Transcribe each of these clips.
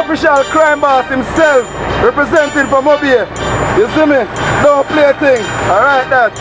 official crime boss himself, representing for Mobile. You see me? Don't play a thing. Alright, that.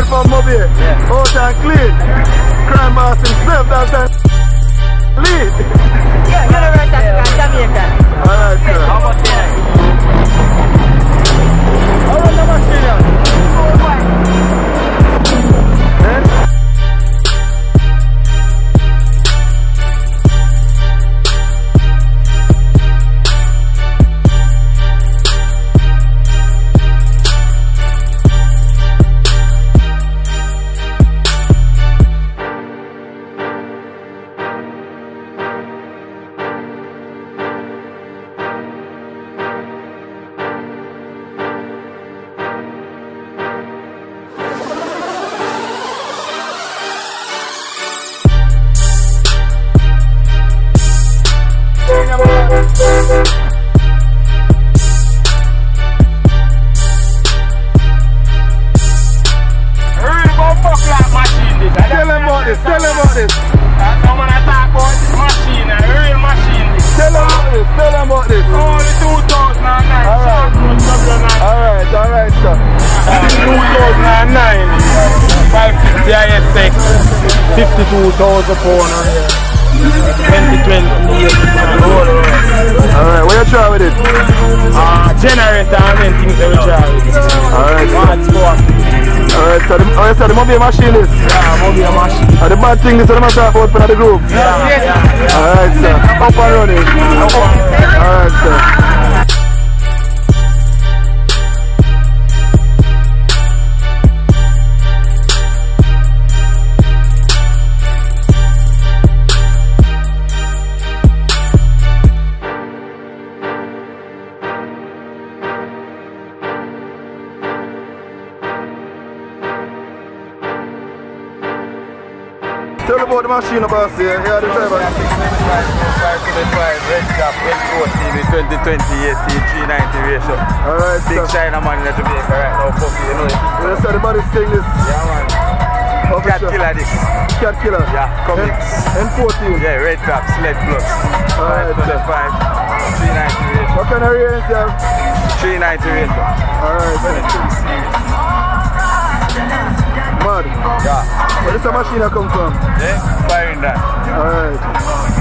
From Mobile, out and clean. Crime boss himself, that's a lead. Yeah, Universe African Jamaican. Alright, sir. How much is it? How much the machine? Tell him about this. Someone attack about this machine, a real machine. Tell him about this. Only 2009. Alright, sir. 2009. 550 ISX. 52,000 pounds on here. 2020. Alright, what you try with it? Generator and things that we try with. Alright, Alright, so the Mobile machine is? Yeah, Mobile machine. And the bad thing is that I'm talk about for the group? Yeah. Alright, sir. Up and running. Alright, sir. Tell about the machine boss here. Yeah, the driver. 525, red cap, N4 TV 2020 390 ratio. Alright, Big China man in Jamaica right now, puppy, you know it. You said the body's king this. Yeah, man. Cat killer this. Cat killer? Yeah, comics. N14? Yeah, red cap, sled plus. Alright, 525, 390 ratio. what kind of range you have? 390 ratio. Alright, mad. Yeah. Where does the machine come from? Yeah, firing that. Alright.